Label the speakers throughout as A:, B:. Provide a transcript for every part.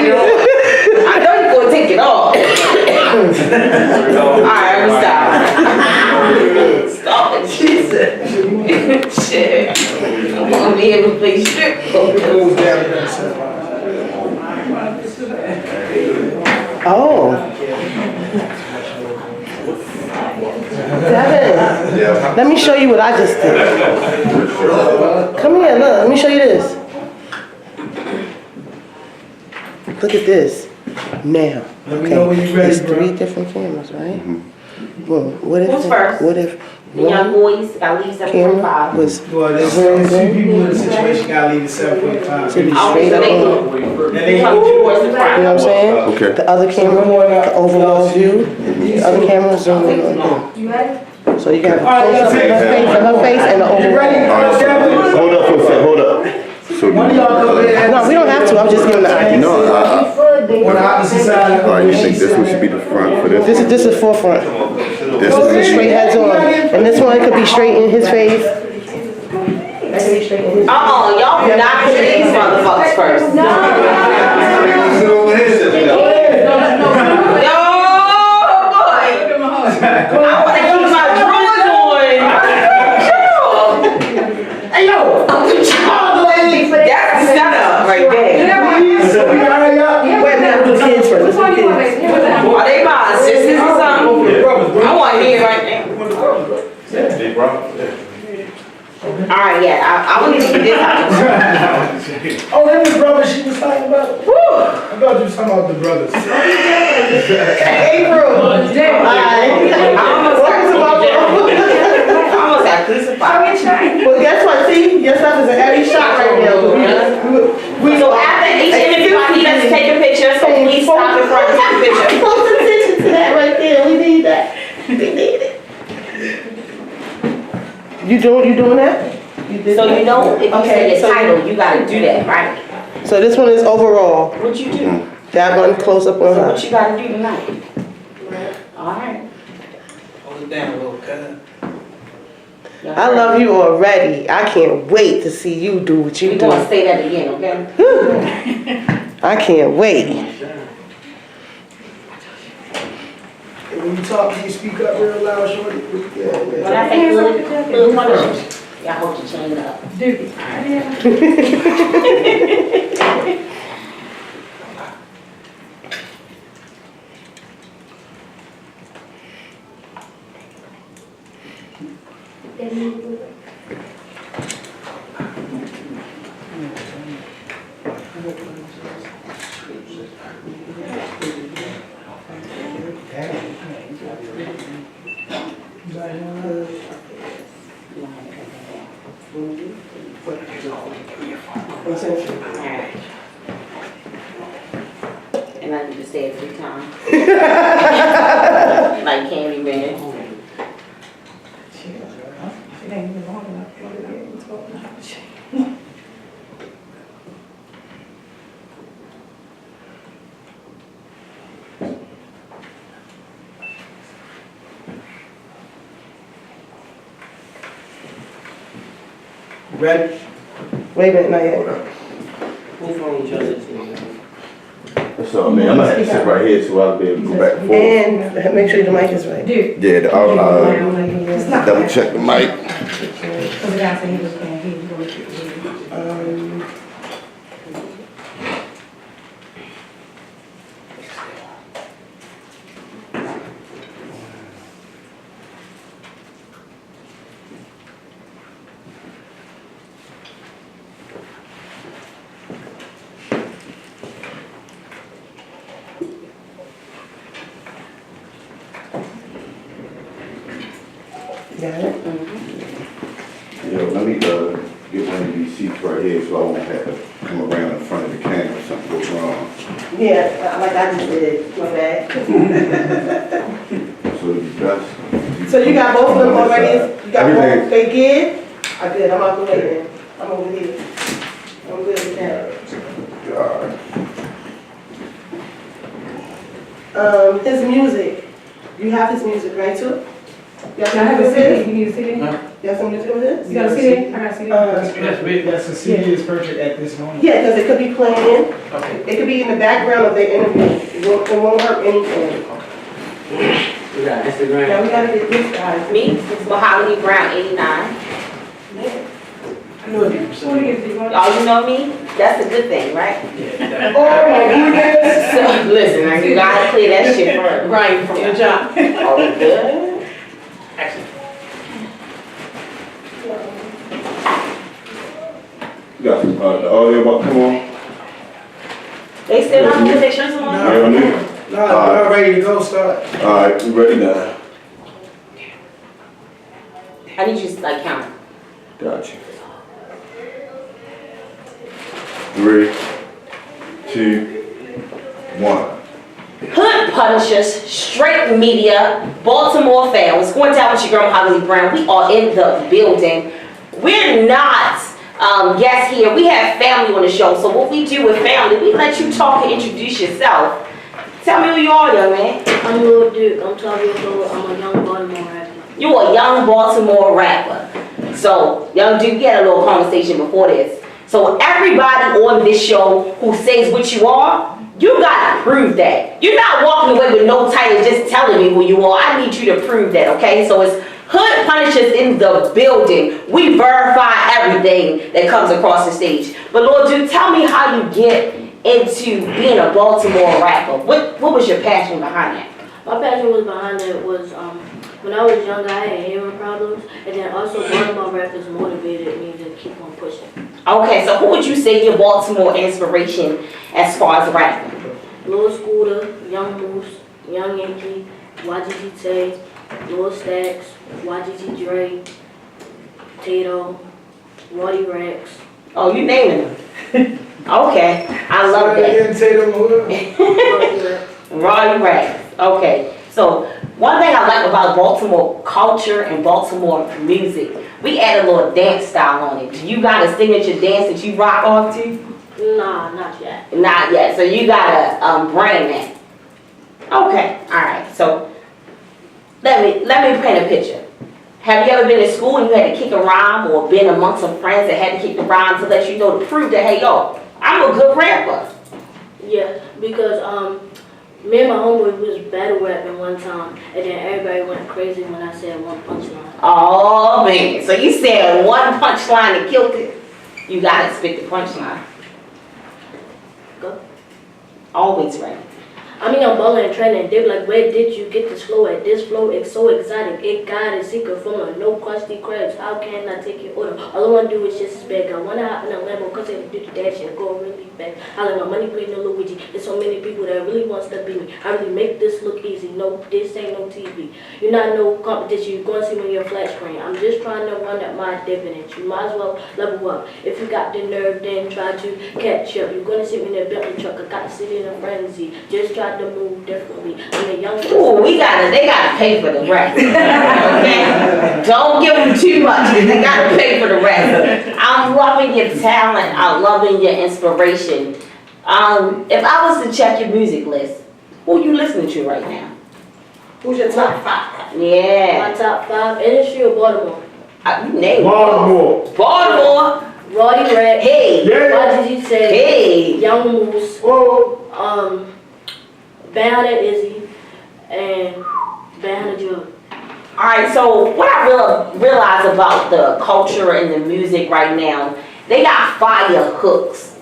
A: later on. I know you're gonna take it off. Alright, I'm stop it, Jesus. Shit. I'm gonna be able to play strip poker.
B: Oh. Devin, let me show you what I just did. Come here, look, let me show you this. Look at this. Now, okay, it's 3 different cameras, right? Well, what if?
A: Who's first?
B: What if
A: The young boys, I leave
B: camera
A: 7.5.
B: was
C: Well, there's two people in the situation, gotta leave at 7:45.
B: to be
A: Oh,
B: straight
A: so
B: up
A: they
B: on?
A: go
C: And they
A: come towards the
B: You know
A: front.
B: what I'm saying?
D: Okay.
B: The other camera, the overall view, the other camera zoom in on them.
A: You ready?
B: So you got a close up of her face and the
C: You ready?
B: overall.
D: Hold up for a second, hold up. So,
C: One of y'all go ahead.
B: No, we don't have to, I'm just giving the idea.
D: no,
C: On the opposite side.
D: all right, you think this one should be the front for this?
B: This is forefront.
D: This
B: This is
D: is
B: straight heads on. And this one could be straight in his face. That could be straight in his face.
A: Y'all do not put these motherfuckers first. Yo, boy. I wanna keep my drawers on. Hey, yo. That's the setup right there.
C: So we hurry up.
B: Wait, now do kids first. Let's do kids.
A: Are they my sisters or something? I want to hear it right now. Alright, yeah, I want to see this house.
C: Oh, that was brother she was talking about? I thought you was talking about the brothers.
B: April.
A: I almost got crucified.
B: Well, guess what? See, your stuff is in every shot right now.
A: So after each interview, I need us to take a picture, so please stop in front and take a picture.
B: Close attention to that right there. We need that. We need it. You doing that? You did
A: So
B: that?
A: you know, if you
B: Okay,
A: say the
B: so-
A: title, you gotta do that, right?
B: So this one is overall.
A: What you do?
B: That one close up on
A: So
B: her.
A: what you gotta do tonight? Alright.
C: Hold it down a little, cuz.
B: I love you already. I can't wait to see you do what you
A: We
B: do.
A: gonna say that again, okay?
B: I can't wait.
C: When you talk, can you speak up real loud, shorty?
A: When I say little punishment, y'all hold your chain up. Alright. And I need to say it 3 times. Like Candyman.
C: Ready?
B: Wait a minute, not yet.
D: That's all, man. I'm gonna have to sit right here so I'll be able to go back and forth.
B: And make sure the mic is right.
D: Yeah, I'll double check the mic.
B: Got it?
D: Yo, let me get one of these seats right here so I won't have to come around in front of the camera if something goes wrong.
B: Yeah, like I just did. My bad.
D: So the best.
B: So you got both of them already? You got
D: Everything.
B: both? They good? I good. I'm out the way then. I'm over here. I'm good with that.
D: Alright.
B: His music. You have his music, right, too? You
E: I have a CD. You need a CD?
B: Y'all something to do with this?
E: You got a CD? I got a CD.
C: That's a CD is perfect at this moment.
B: Yeah, because it could be playing.
C: Okay.
B: It could be in the background of the interview. It won't hurt anything.
F: We got Instagram.
B: Now we gotta get this guy.
A: Me, it's Mahogany Brown, 89.
C: I knew it'd be
E: What
C: pursuing.
E: is it?
A: Oh, you know me? That's a good thing, right?
C: Oh my goodness.
A: So, listen, you gotta clear that shit first.
B: Right, from the job.
A: Oh, good.
D: You got, the audio about, come on.
A: They still not put their shirts on?
C: No.
D: You don't need?
C: No, we're ready to go, start.
D: Alright, we ready now.
A: I need you to like count.
D: Gotcha. 3, 2, 1.
A: Hood Punishers, Straight Media, Baltimore fans, going down with your girl Mahogany Brown. We are in the building. We're not guests here. We have family on the show. So what we do with family, we let you talk and introduce yourself. Tell me who you are, young man.
G: I'm Lil Duke. I'm 12 years old. I'm a young Baltimore rapper.
A: You a young Baltimore rapper. So, young dude, we had a little conversation before this. So everybody on this show who says what you are, you gotta prove that. You're not walking away with no title just telling me who you are. I need you to prove that, okay? So it's Hood Punishers in the building. We verify everything that comes across the stage. But Lord Duke, tell me how you get into being a Baltimore rapper. What was your passion behind that?
G: My passion was behind it was when I was young, I had hearing problems, and then also Baltimore rappers motivated me to keep on pushing.
A: Okay, so who would you say your Baltimore inspiration as far as rapping?
G: Lil Scooter, Young Moose, Young Yankee, YGG Tay, Lil Stacks, YGG Dre, Tato, Roddy Rex.
A: Oh, you naming them. Okay, I love that.
C: Again, Tatum,
G: Roddy Rex.
A: Roddy Rex. Okay, so one thing I like about Baltimore culture and Baltimore music, we add a little dance style on it. Do you got a signature dance that you rock off to?
G: Nah, not yet.
A: Not yet, so you gotta brand that. Okay, alright, so let me paint a picture. Have you ever been in school and you had to kick a rhyme, or been amongst some friends that had to kick the rhyme to let you know, to prove that, hey yo, I'm a good rapper?
G: Yeah, because me and my homeboy was battle rapping one time, and then everybody went crazy when I said one punchline.
A: Oh man, so you said one punchline and killed it. You gotta spit the punchline.
G: Go.
A: Always right.
G: I mean, I'm balling and training. They be like, where did you get this flow at? This flow is so exotic. It got a secret from a no crusty crabs. How can I take your order? All I want to do is just beg. I want to hop in a Lambo because I do the dash and go really fast. I like my money playing no Luigi. There's so many people that really wants to be me. I really make this look easy. No, this ain't no TV. You're not no competition. You're going to see me on your flat screen. I'm just trying to run up my dividends. You might as well level up. If you got the nerve, then try to catch up. You're going to see me in a Bentley truck. I got the city in a frenzy. Just try to move differently. I'm a young
A: Ooh, they gotta pay for the rest. Okay? Don't give them too much. They gotta pay for the rest. I'm loving your talent. I'm loving your inspiration. If I was to check your music list, who you listening to right now?
B: Who's your top 5?
A: Yeah.
G: My top 5 industry of Baltimore.
A: You named
C: Baltimore.
A: it. Baltimore.
G: Roddy Rex.
A: Hey.
C: Yeah.
G: YGG Tay.
A: Hey.
G: Young Moose.
C: Whoa.
G: Bound and Izzy, and Bound and Joe.
A: Alright, so what I realize about the culture and the music right now, they got fire hooks.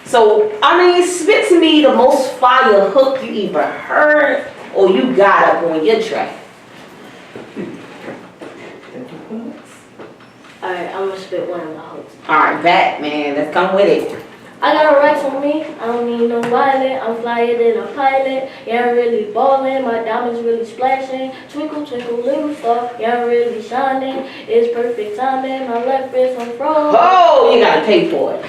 A: So, I mean, spit to me the most fire hook you either heard or you got up on your track.
G: Alright, I'm gonna spit one of my hooks.
A: Alright, back, man. Let's come with it.
G: I got a Rex on me, I don't need no violent, I'm flyer than a pilot, yeah, I'm really ballin', my diamonds really splashing, twinkle, twinkle, little star, yeah, I'm really shining, it's perfect timing, my left wrist on froze.
A: Oh, you gotta pay for it.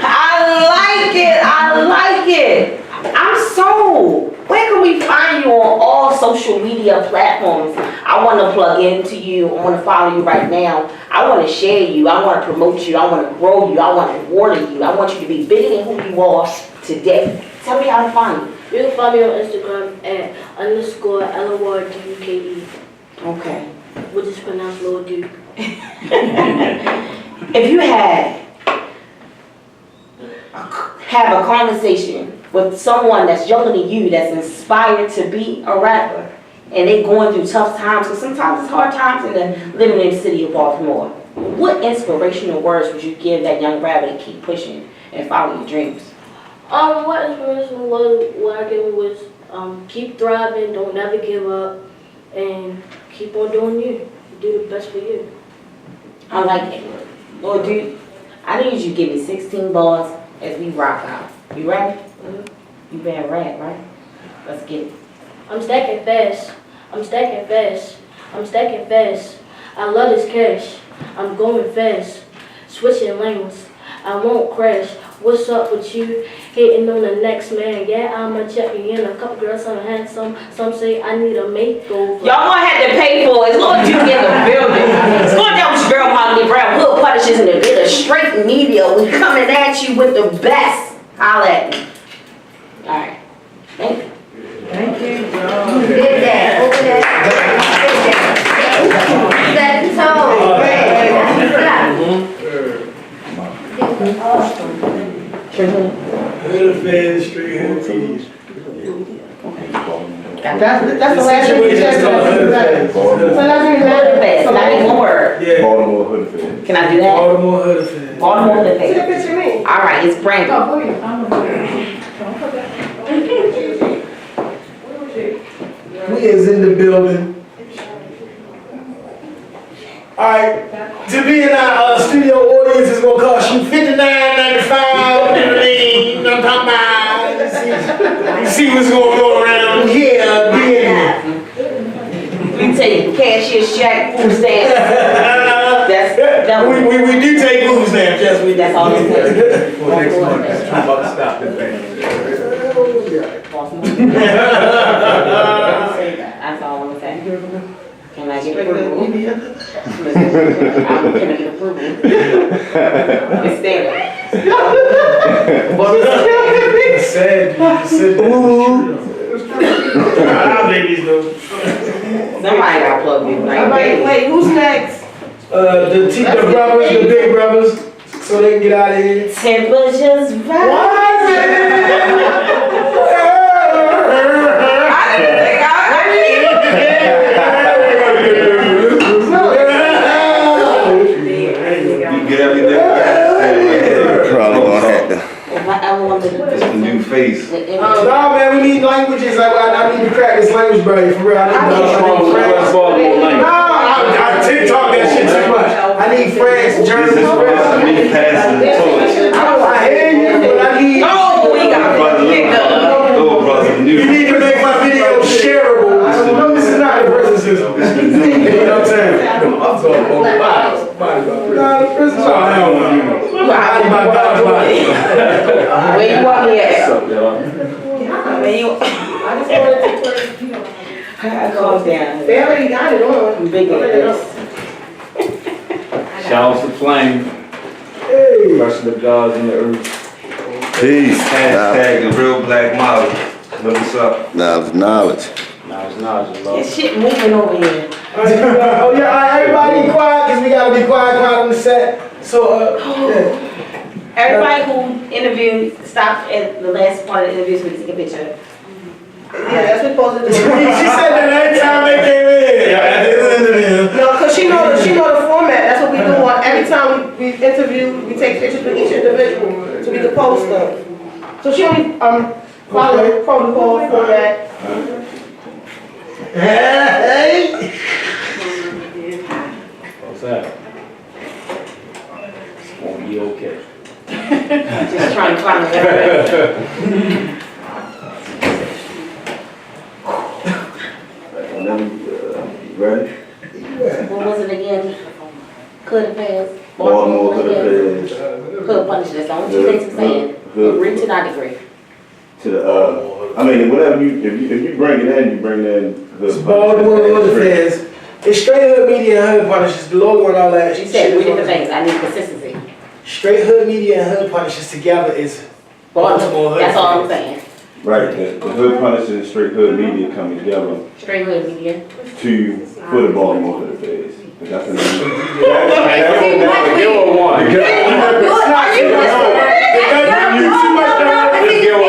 A: I like it. I like it. I'm sold. Where can we find you on all social media platforms? I want to plug into you. I want to follow you right now. I want to share you. I want to promote you. I want to grow you. I want to water you. I want you to be bigger than who you are today. Tell me how to find you.
G: You can find me on Instagram at _LORDUKE.
A: Okay.
G: Which is pronounced Lil Duke.
A: If you have a conversation with someone that's younger than you that's inspired to be a rapper, and they going through tough times, because sometimes it's hard times living in the city of Baltimore, what inspirational words would you give that young rapper to keep pushing and follow your dreams?
G: What inspirational was what I gave him was keep thriving, don't never give up, and keep on doing you. Do the best for you.
A: I like it. Lord, dude, I need you to give me 16 bars as we rock out. You ready?
G: Mm-hmm.
A: You been rap, right? Let's get it.
G: I'm stacking fast. I'm stacking fast. I'm stacking fast. I love this cash. I'm going fast. Switching lanes. I won't crash. What's up with you? Hating on the next man. Yeah, I'ma check me in. A couple girls, some handsome. Some say I need a makeover.
A: Y'all gonna have to pay for it. It's Lord Duke in the building. It's going down with your girl, Molly Brown. Hood Punishes in the building. Straight media. We coming at you with the best. Holla at me. Alright. Thank you.
C: Thank you.
E: Did that, open that. Set the
C: Hood affairs, straight hood tees.
B: That's the last thing you
C: Situation
B: said.
C: is called hood affairs.
B: So that's what
A: Hood Fest. Not even one word.
C: Yeah,
D: Baltimore Hood Affair.
A: Can I do that?
C: Baltimore hood affairs.
A: Baltimore Hood
B: See the
A: Fest.
B: picture of me?
A: Alright, it's Brandon.
C: We is in the building. Alright, to be in our studio audience is gonna cost you $59.95. You know what I mean? You know what I'm talking about? You see what's going on around here,
A: We take cashier's check, food stamps. That's
C: we do take food stamps, yes we do.
A: That's all I'm saying.
F: For next month, I'm about to stop the thing.
A: That's all I'm saying. Can I get approval? Can I get approval? It's standard.
C: It's sad, you just said that. Our babies though.
A: Somebody got plugged in. Like,
B: Wait, who's next?
C: The brothers, the big brothers, so they can get out of here.
A: temperatures
D: You get everything. Probably gonna have to. It's a new face.
C: Nah, man, we need languages. I need to crack this language barrier for real. I TikTok that shit too much. I need France, German,
D: This is
C: French.
D: me passing the torch.
C: I hear you, but I need.
A: Oh, we got picked up.
D: Little brother,
C: You need to make my video shareable. No, this is not the prison system. You know what I'm saying? I'm going to Nah, the prison system. Hell no.
A: Where you want me at?
F: What's up, y'all?
A: Where you?
B: I just wanted to
A: Calm down.
B: They already got it on.
A: Big ass.
F: Shout out to Flame,
C: Hey.
F: crushing the gods in the earth.
D: Peace.
H: Hashtag the real black model. Look what's up.
D: Knowledge, knowledge.
F: Now it's knowledge,
A: This
F: love.
A: shit moving over here.
C: Oh yeah, all right, everybody be quiet, cause we gotta be quiet on the set. So, yeah.
A: Everybody who interviewed, stop at the last part of the interview so we can take a picture.
B: Yeah, that's what we're supposed to do.
C: She said that every time they came in.
B: No, cause she know the format. That's what we do on every time we interview. We take pictures with each individual so we can post them. So she only follow protocol format.
C: Hey.
F: What's that? Won't be okay.
A: Just trying to find the
D: Ready?
A: What was it again? Could have passed.
D: Baltimore Hood Affairs.
A: Could punish. That's the only two things I'm saying. Agree to not agree.
D: To the, I mean, whatever you, if you bring it in, you bring it in.
C: It's Baltimore Hood Affairs. It's straight hood media and hood punishes. The logo and all that.
A: She said three different things. I need consistency.
C: Straight hood media and hood punishes together is Baltimore Hood
A: That's all I'm
C: Affairs.
A: saying.
D: Right, the Hood Punisher and Straight Hood Media come together
A: Straight hood media.
D: for the Baltimore Hood Feds. That's the name.
E: See,
F: Give
E: what
F: her one.
E: Are you listening?
F: Let's give her one.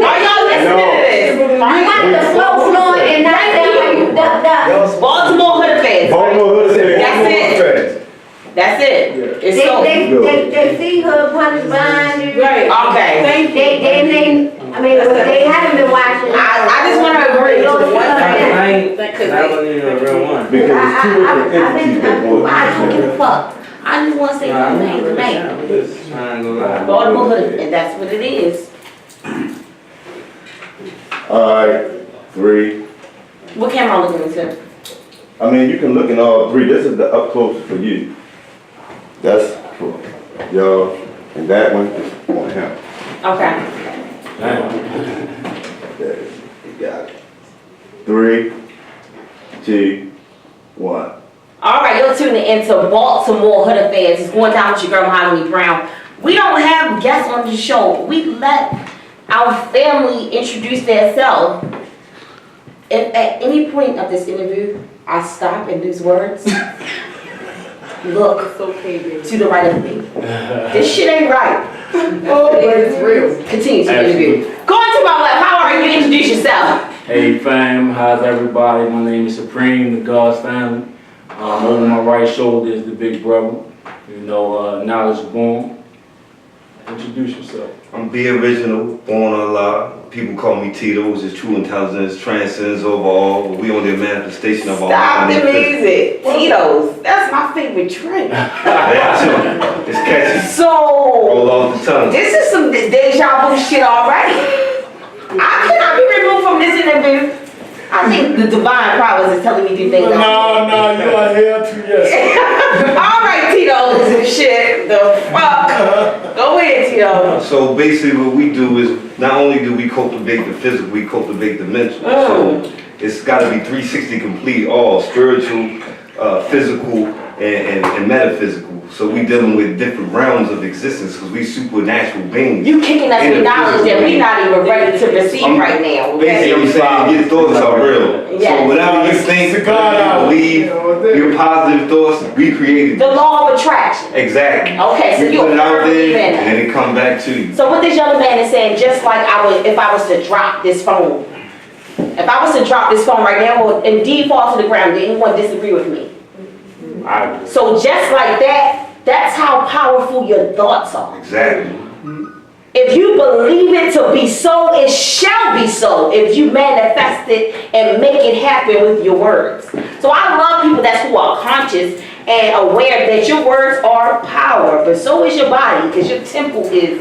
A: Are y'all listening to this?
E: You got the flow flowing and not that.
A: Baltimore Hood Feds.
D: Baltimore Hood Feds.
A: That's it. That's it. It's so.
E: They see her punish behind you.
B: Right.
A: Okay.
E: They haven't been watching.
A: I just want to agree to one
F: I
A: thing.
F: ain't, I wasn't even a real one.
D: Because it's two different entities that want
A: I don't give a fuck. I just want to say one thing, man.
F: I'm just trying to go lie.
A: Baltimore Hood, and that's what it is.
D: Alright, 3.
A: What camera I'm looking into?
D: I mean, you can look in all 3. This is the up close for you. That's for y'all, and that one is on him.
A: Okay.
D: There, you got it. 3, 2, 1.
A: All right, you're tuning into Baltimore Hood Affairs. It's going down with your girl, Mahogany Brown. We don't have guests on the show. We let our family introduce themselves. If at any point of this interview, I stop and lose words, look to the right of me. This shit ain't right.
B: Oh, but it's real.
A: Continue to the interview. Go on to my left. How are you? Introduce yourself.
F: Hey fam, how's everybody? My name is Supreme, the God's family. Over my right shoulder is the big brother. You know, Knowledge Born. Introduce yourself.
H: I'm B Original, born on Allah. People call me Tito, which is true intelligence, transcends over all. We on the manifestation of all.
A: Stop the music. Tito's. That's my favorite drink.
H: That too. It's catchy.
A: So,
H: Roll off the tongue.
A: this is some deja vu shit already. I cannot be removed from this interview. I think the divine powers is telling me to do things.
C: No, you are here too, yes.
A: All right, Tito, and shit. The fuck? Go ahead, Tito.
H: So basically what we do is not only do we cultivate the physical, we cultivate the mental. So it's got to be 360 complete, all spiritual, physical, and metaphysical. So we dealing with different realms of existence because we supernatural beings.
A: You kicking us with knowledge that we're not even ready to receive right now. Okay?
H: Basically, I'm saying your thoughts are real.
A: Yes.
H: So whatever you think,
C: It's a God
H: believe, your positive thoughts, we created.
A: The law of attraction.
H: Exactly.
A: Okay, so
H: You
A: you're
H: put it out
A: firmly in
H: there,
A: that.
H: and then it come back to you.
A: So what this young man is saying, just like if I was to drop this phone, if I was to drop this phone right now and default to the ground, then anyone disagree with me?
F: I agree.
A: So just like that, that's how powerful your thoughts are.
H: Exactly.
A: If you believe it to be so, it shall be so if you manifest it and make it happen with your words. So I love people who are conscious and aware that your words are power, but so is your body, because your temple is.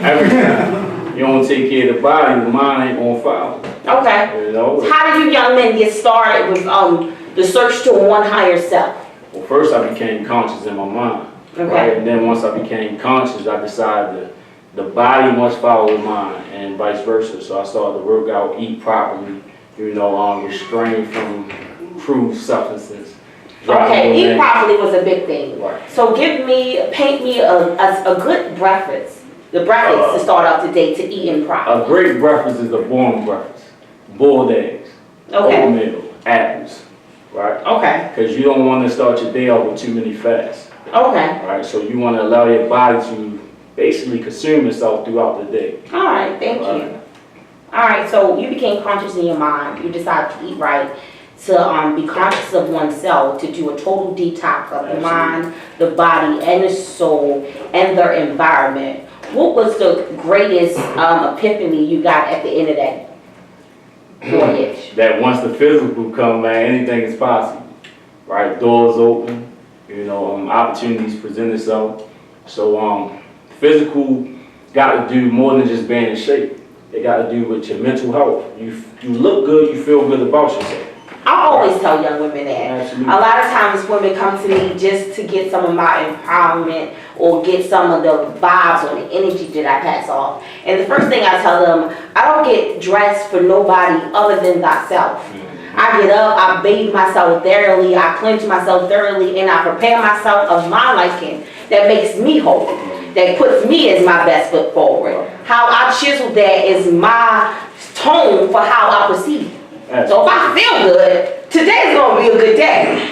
F: Everything. You don't take care of the body, the mind ain't gonna follow.
A: Okay.
F: You know?
A: How do you young men get started with the search to one higher self?
F: Well, first I became conscious in my mind.
A: Okay.
F: Right? And then once I became conscious, I decided that the body must follow the mind and vice versa. So I started to work out, eat properly, restrain from crude substances.
A: Okay, eat
F: Driving
A: properly was a big thing.
F: Right.
A: So paint me a good breakfast. The breakfast to start off the day to eating properly.
F: A great breakfast is a warm breakfast. Boiled eggs,
A: Okay,
F: oatmeal, apples, right?
A: okay,
F: Because you don't want to start your day off with too many fasts,
A: okay.
F: right? So you want to allow your body to basically consume itself throughout the day.
A: All right, thank you. All right, so you became conscious in your mind. You decided to eat right, to be conscious of oneself, to do a total detox of the mind, the body, and the soul, and their environment. What was the greatest epiphany you got at the end of that voyage?
F: That once the physical come, man, anything is possible, right? Doors open, opportunities present itself. So physical got to do more than just being in shape. It got to do with your mental health. You look good, you feel good about yourself.
A: I always tell young women that.
F: Absolutely.
A: A lot of times women come to me just to get some of my empowerment or get some of the vibes or the energy that I pass off. And the first thing I tell them, I don't get dressed for nobody other than thyself. I get up, I bathe myself thoroughly, I cleanse myself thoroughly, and I prepare myself of my liking that makes me whole, that puts me as my best foot forward. how I chisel that is my tone for how I proceed. So if I feel good, today's gonna be a good day.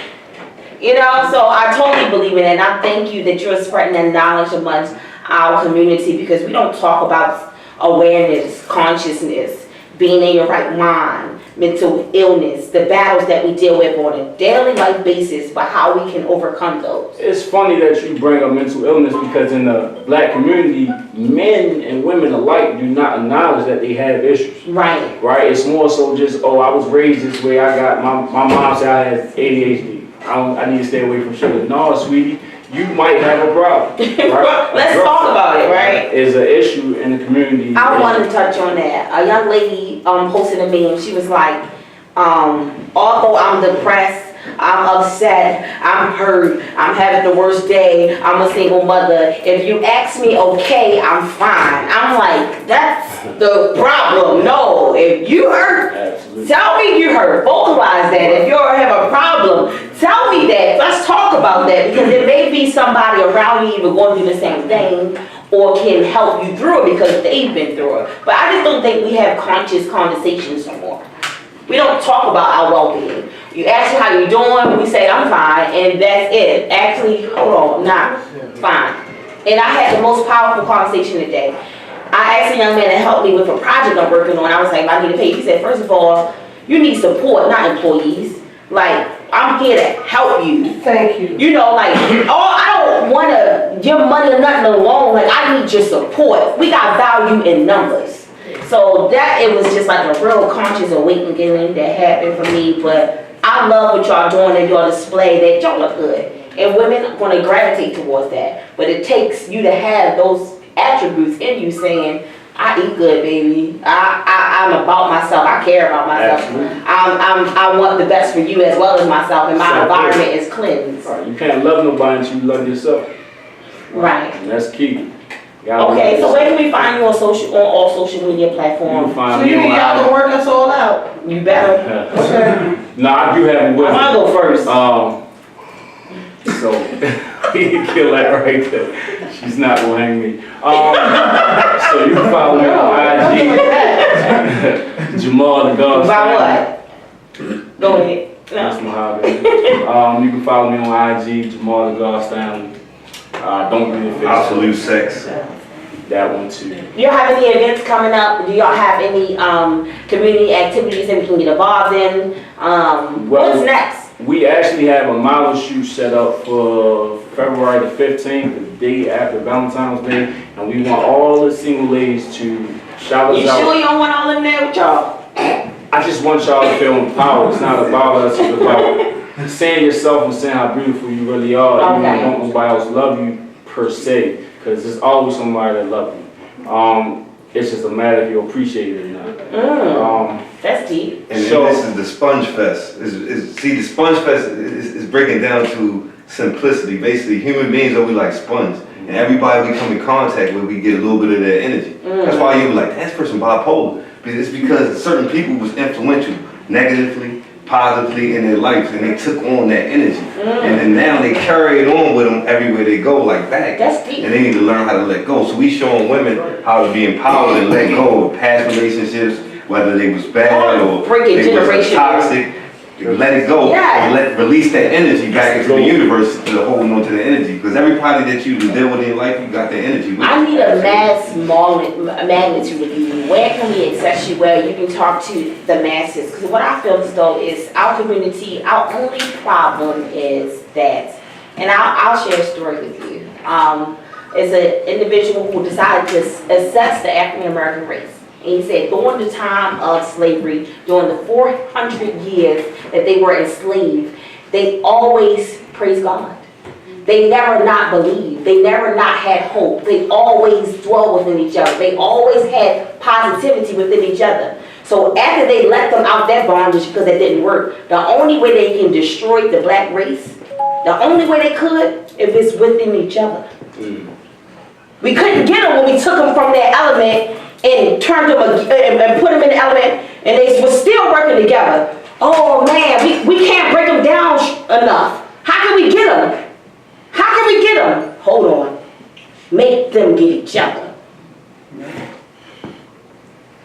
A: You know, so I totally believe in it, and I thank you that you're spreading that knowledge amongst our community, because we don't talk about awareness, consciousness, being in your right mind, mental illness, the battles that we deal with on a daily life basis, but how we can overcome those.
F: It's funny that you bring up mental illness, because in the black community, men and women alike do not acknowledge that they have issues.
A: Right.
F: Right? It's more so just, oh, I was raised this way. I got my mom said I had ADHD. I need to stay away from sugar. No, sweetie, you might have a problem. Right?
A: Let's talk about it, right?
F: Is an issue in the community.
A: I want to touch on that. A young lady posted a meme. She was like, although I'm depressed, I'm upset, I'm hurt, I'm having the worst day, I'm a single mother. If you ask me, okay, I'm fine. I'm like, that's the problem. No, if you hurt,
F: Absolutely.
A: tell me you hurt. Vocalize that. If you have a problem, tell me that. Let's talk about that, because there may be somebody around you even going through the same thing, or can help you through it because they've been through it. But I just don't think we have conscious conversations no more. We don't talk about our well-being. You ask me how you doing, we say I'm fine, and that's it. Actually, hold on, I'm not fine. And I had the most powerful conversation today. I asked a young man to help me with a project I'm working on. I was like, I need to pay. He said, first of all, you need support, not employees. Like, I'm here to help you.
B: Thank you.
A: You know, like, oh, I don't want to give money or nothing alone. Like, I need your support. We got value in numbers. So that, it was just like a real conscious awakening that happened for me. But I love what y'all doing in your display, that y'all look good. And women are going to gravitate towards that. But it takes you to have those attributes in you saying, I eat good, baby. I'm about myself. I care about myself.
F: Absolutely.
A: I want the best for you as well as myself, and my
F: Self-care.
A: environment is cleansed.
F: Right. You can't love nobody until you love yourself.
A: Right.
F: And that's key. You gotta
A: Okay,
F: love
A: so where can we find you on all social media
F: yourself. You
A: platforms?
F: can find
B: So
F: me
B: you
F: on
B: need y'all to work us all out.
A: You better.
B: Okay.
F: No, I do have a
A: I
F: website.
A: want to go first.
F: So you can kill that right there. She's not gonna hang me. So you can follow me on IG. Jamal the God.
A: By what? Go ahead.
F: That's
A: No.
F: my hobby. You can follow me on IG, Jamal the God Stanley. Don't be the
H: Absolute sex.
F: That one too.
A: Do y'all have any events coming up? Do y'all have any community activities that we can get involved in? What's next?
F: We actually have a model shoot set up for February the 15th, the day after Valentine's Day, and we want all the single ladies to shout us
A: You
F: out.
A: sure you don't want all of them there with y'all?
F: I just want y'all to feel empowered. It's not about us, it's about saying yourself and saying how beautiful you really are. Even
A: Okay.
F: if don't nobody else love you per se, because there's always somebody that loves you. It's just a matter if you appreciate it or not.
A: That's deep.
H: And then
F: So-
H: this is the Sponge Fest. See, the Sponge Fest is breaking down to simplicity. Basically, human beings are we like sponge. And everybody we come in contact with, we get a little bit of their energy. That's why you were like, that person bipolar. It's because certain people was influential, negatively, positively in their lives, and they took on that energy. And then now they carry it on with them everywhere they go, like baggage.
A: That's deep.
H: And they need to learn how to let go. So we showing women how to be empowered and let go of past relationships, whether they was bad or
A: Breaking
H: they was
A: generational.
H: toxic. Let it go
A: Yeah.
H: and release that energy back into the universe to holding on to the energy. Because everybody that you deal with in life, you got the energy with
A: I
H: you.
A: need a mass magnitude of you. Where can we access you where you can talk to the masses? Because what I feel as though is our community, our only problem is that, and I'll share a story with you. Is an individual who decided to assess the African American race. And he said during the time of slavery, during the 400 years that they were enslaved, they always praised God. They never not believed. They never not had hope. They always dwelled within each other. They always had positivity within each other. So after they let them out that bondage because that didn't work, the only way they can destroy the black race, the only way they could, if it's within each other. We couldn't get them when we took them from their element and turned them and put them in the element, and they were still working together. Oh man, we can't break them down enough. How can we get them? How can we get them? Hold on. Make them get each other.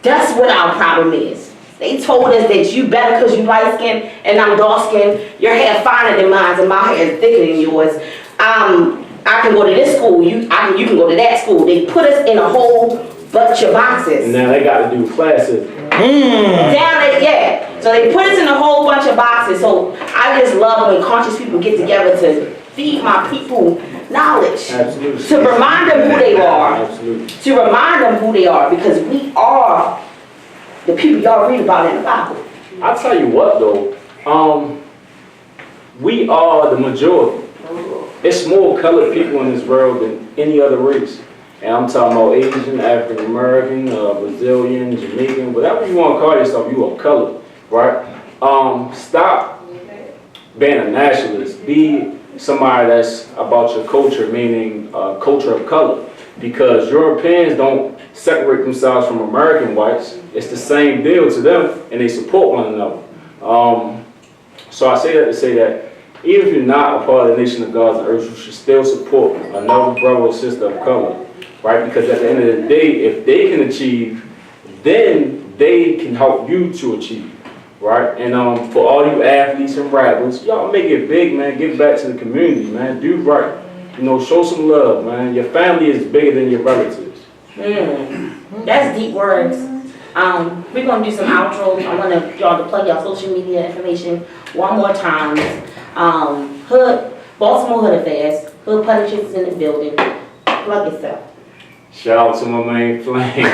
A: That's what our problem is. They told us that you better because you light skinned and I'm dark skinned. Your hair finer than mine and my hair is thicker than yours. I can go to this school, you can go to that school. They put us in a whole bunch of boxes.
F: And now they got to do classes.
A: So they put us in a whole bunch of boxes. So I just love when conscious people get together to feed my people knowledge.
F: Absolutely.
A: To remind them who they are.
F: Absolutely.
A: To remind them who they are, because we are the people y'all read about in the Bible.
F: I'll tell you what though, we are the majority. It's more colored people in this world than any other race. And I'm talking about Asian, African American, Brazilian, Jamaican, whatever you want to call yourself, you are colored, right? Stop being a nationalist. Be somebody that's about your culture, meaning culture of color. Because Europeans don't separate themselves from American whites. It's the same deal to them, and they support one another. So I say that to say that even if you're not a part of the nation of God's and earth, you should still support another brother or sister of color, right? Because at the end of the day, if they can achieve, then they can help you to achieve, right? And for all you athletes and rappers, y'all make it big, man. Give back to the community, man. Do right. You know, show some love, man. Your family is bigger than your relatives.
A: That's deep words. We're gonna do some outros. I want y'all to plug your social media information one more time. Baltimore Hood Affairs, Hood Publishers in the building. Plug yourself.
F: Shout out to my main flame.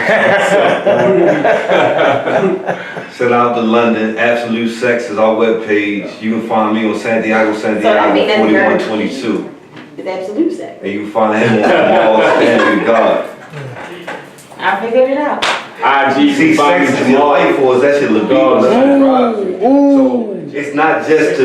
H: Shout out to London. Absolute Sex is our webpage. You can find me on Santiago
A: that mean that's
H: 4122.
A: It's Absolute Sex.
H: And you can find him on All Standing with God.
A: I figured it out.
H: You see, sex is your life force, that's your libido. So it's not just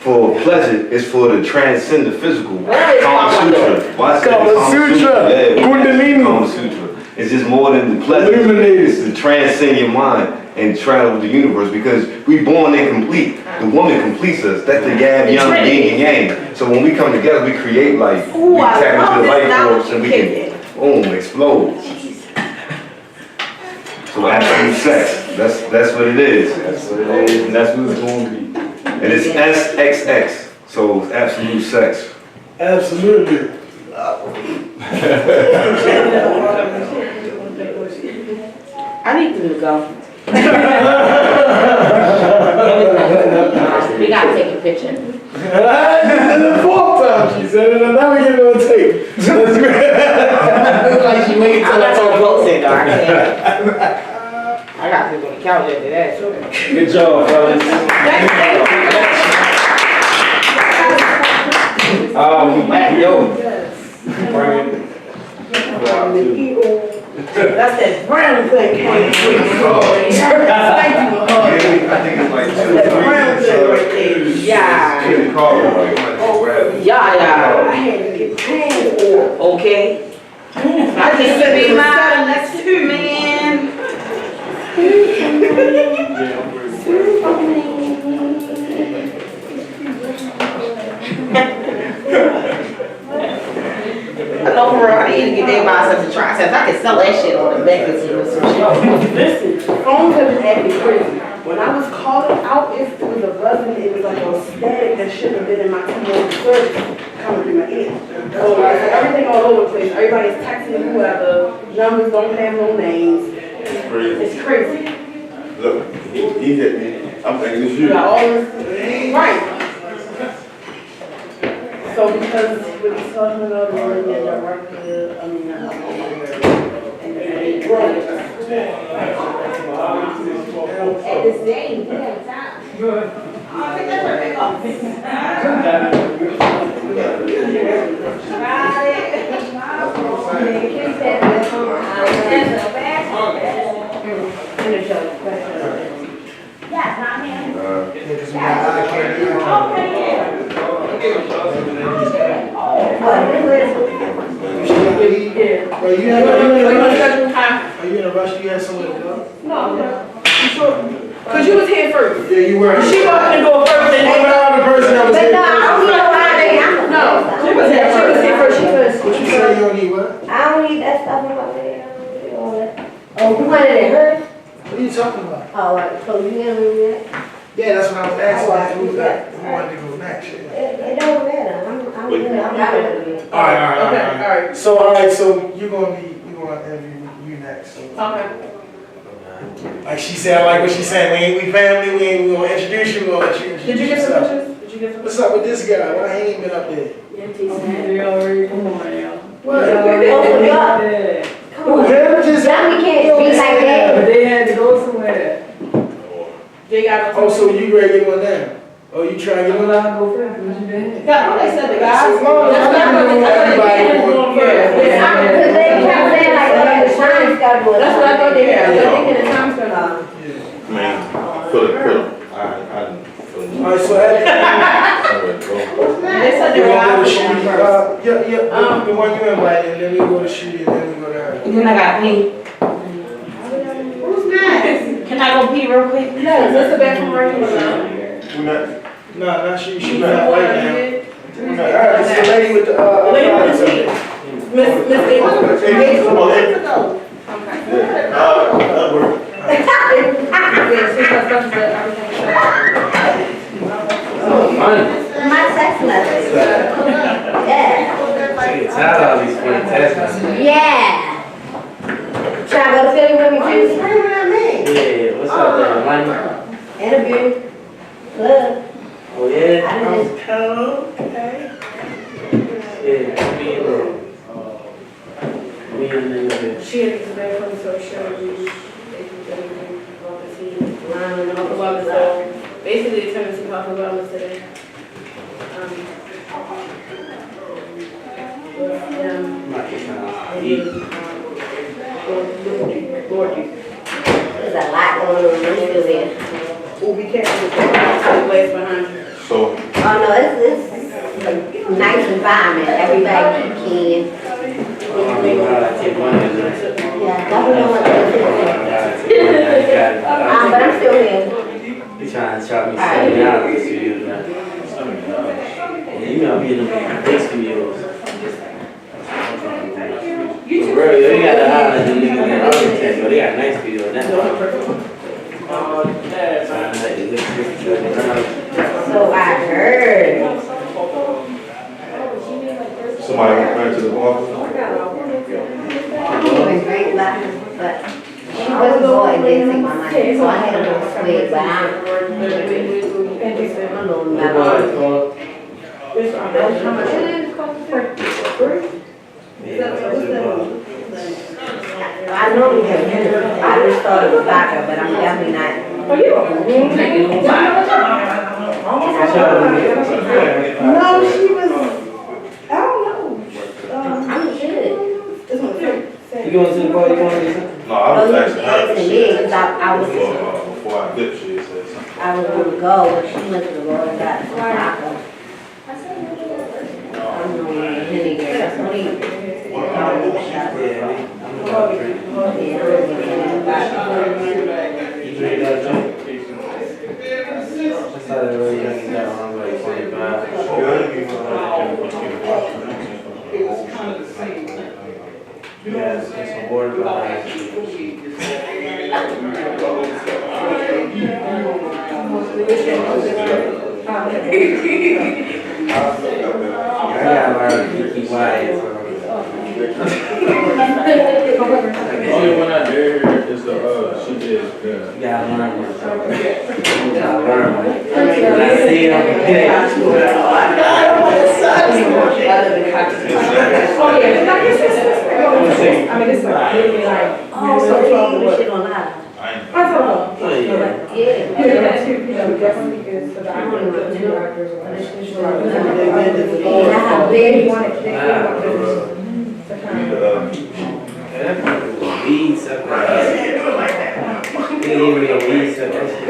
H: for pleasure, it's for to transcend the physical. Kama Sutra. Why is
C: Kama Sutra.
H: Yeah,
C: Kundalini.
H: Kama Sutra. It's just more than the pleasure. It's to transcend your mind and travel the universe, because we born incomplete. The woman completes us. That's the yin and yang. So when we come together, we create life. We tap into the life force and we can boom, explode. So absolute sex. That's what it is.
F: That's what it is, and that's what it's going to be.
H: And it's SXX. So it's absolute sex.
C: Absolutely.
A: I need them to go. We gotta take a picture.
C: This is the fourth time she said it, and now we get it on tape. That's great. Like she made it
A: I'm not so close in though, I can't. I got to go to the couch after that.
F: Good job, fellas. Yo.
B: That's that brown thing. Thank you.
H: I think it's like two,
B: That brown thing right there.
A: Yeah.
B: I had to get paid for.
A: Okay. I just said be mine, that's two, man. I know for real, I need to get their biceps and triceps. I can sell that shit on the back of some shit.
B: Listen, phones have been acting crazy. When I was calling out, it was a buzzing, it was like a static that shouldn't have been in my T-Mobile service coming through my ear. So it's everything all over the place. Everybody's texting whoever, numbers don't have no names. It's crazy.
D: Look, he's at me. I'm thinking it's you.
B: You got all this, right. So because what he's talking about, the director, I mean, and the brothers.
A: At this name, we have time. Oh, I think that's where they go.
C: Are you in a rush? You had somewhere to go?
B: No, you sure? Cause you was here first.
C: Yeah, you were.
B: She wanted to go first and
C: I'm
B: then.
C: not the person that was here.
B: No, she was here first. She was.
C: What you say you don't need what?
E: I don't need that stuff in my bed. Oh, you wanted it hers?
C: you talking about?
E: All right, so you interview that?
C: Yeah, that's what I was asking.
E: Alright,
C: Who wanted to go next? Yeah.
E: It don't matter, I'm not interviewing.
B: Okay,
C: So you're gonna interview you next. So.
B: Okay.
C: Like she said, I like what she said. We family. We gonna introduce you. We gonna let you introduce
B: Did you get some
C: yourself.
B: pictures? Did you get some
C: What's up with this guy? Why he ain't been up there?
E: Oh, y'all, come on.
C: Yeah, just.
E: Y'all, we can't be like that.
I: They had to go somewhere.
B: They got
C: Oh, so you ready to get one down? Oh, you trying to get
I: I'm
C: one down?
I: allowed to go first, what you did?
B: Yeah, they said the guys.
C: So long as
B: That's not
C: everybody
B: what
C: going
B: they
C: first.
B: said.
E: Because they kept saying like, the time schedule.
B: That's what I thought they had. I thought they did a time schedule.
D: Man, fill it. I
C: Alright, so after
B: They said
C: we
B: the
C: gonna go
B: guys
C: to
B: were going
C: shoot.
B: first.
C: The one you invited, and then we go to shoot, and then we go to her.
A: And then I got pee.
B: Who's next?
A: Can I go pee real quick?
B: No, is this the back from right here?
D: Who next?
C: No, not she. She
B: She's
C: not
B: the one
C: right
B: that
C: now.
B: did.
C: Alright, this is the lady with the
B: Lady with the seat. Miss Davis.
D: Come on, Ed. That worked.
E: My text message. Yeah. Yeah. Try to go to Philly with me, too?
J: Yeah, what's up there, money?
E: Interview. Look.
J: Oh, yeah?
E: I done just
J: Yeah, me and the
B: She had to back from so show. So basically, it's coming to talk about wellness today.
E: There's a lot going on. Let me feel there.
B: Oh, we can't do the place behind you.
D: So,
E: Oh, no, it's a nice environment. Everybody can. Yeah, definitely want to. But I'm still here.
J: You trying to charge me $7 for you now? Yeah, you know I'm getting them big studios. For real, you got the highlight the niggas in Arlington, but they got nice studios now.
E: So I heard.
D: somebody went back to the office?
E: She was great last, but she wasn't going and didn't take my money. So I had a little swig, but I'm a little mellow. How much it is? I normally have dinner. I just thought it was vodka, but I'm definitely not. No, she was, I don't know. I'm good. This one's
J: You going to the party? You going to the
D: No, I was asking her.
E: asking me, because I was,
D: Before I did, she said something.
E: I was gonna go, but she went to the road and got some vodka. I'm going to Henny girl, that's what he.
J: Yeah, I'm going to drink.
E: Yeah, I'm gonna get Henny vodka.
J: You drink that drink? I started really young and got around like 25. Yeah, it's some water behind I gotta learn to keep quiet.
F: When I did her, it's the, she did,
J: You gotta learn one. You gotta learn one. When I see him,
B: I mean, it's like, really like.
E: Oh, so they eat shit on that.
B: I don't know.
J: oh yeah.
E: Yeah.
B: Yeah, that too, you know, definitely is the
E: I don't
B: doctor,
E: even
B: the
E: know.
B: directors or whatever.
E: And I have
B: They
E: big,
B: wanted, they wanted to kind of.
J: Weed separation. You give me a weed separation.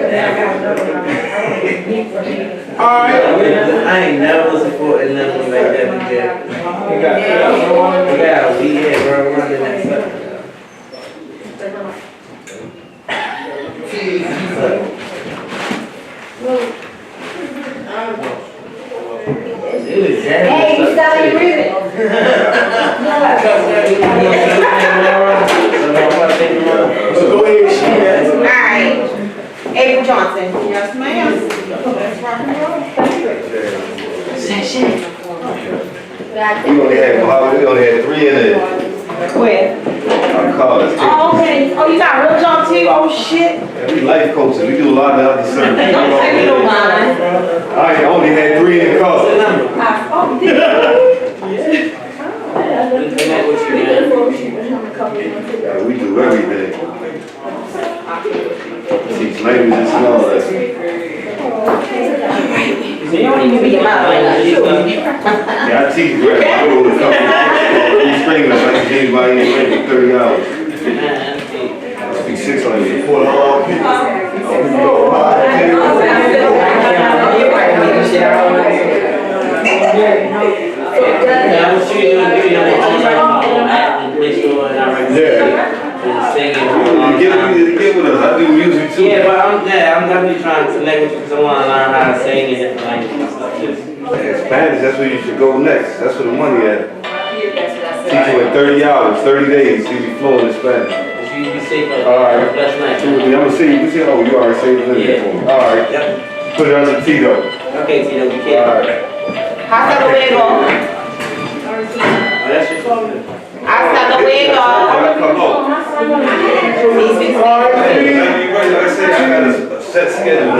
C: Alright.
J: I ain't never supported nothing like that again. We got a weed head bro running that sucker.
E: hey, you selling music?
C: So go ahead, she.
E: Alright.
H: only had 3 in it.
A: Where?
H: Our cars.
A: Oh, okay. Oh, you got real job too? Oh, shit.
H: We life coaches. We do a lot of other services.
A: Don't say me no mind.
H: I only had 3 in the car.
A: Oh, did
H: Yeah, we do everything. Teach languages and all that.
A: you don't even be in my mind.
H: Yeah, I teach grad school in a couple. He's screaming like anybody in like 30 hours. I speak 6 languages. Get with us. I do music too.
J: Yeah, but I'm definitely trying to connect with you because I want to learn how to sing in different languages and stuff too.
H: Yeah, Spanish, that's where you should go next. That's where the money at. Teach you in 30 hours, 30 days, you'll be fluent in Spanish.
J: You be safe for
H: Alright.
J: best night.
H: I'm gonna see you. Oh, you already saved the limit for me. Alright.
J: Yep.
H: Put it under Tito.
J: Okay, Tito, we can't.
H: Alright.
A: Hasta luego.
J: Oh, that's your phone.
A: Hasta luego.
H: Come on.
A: Peace.
H: Like I said, I got a set schedule.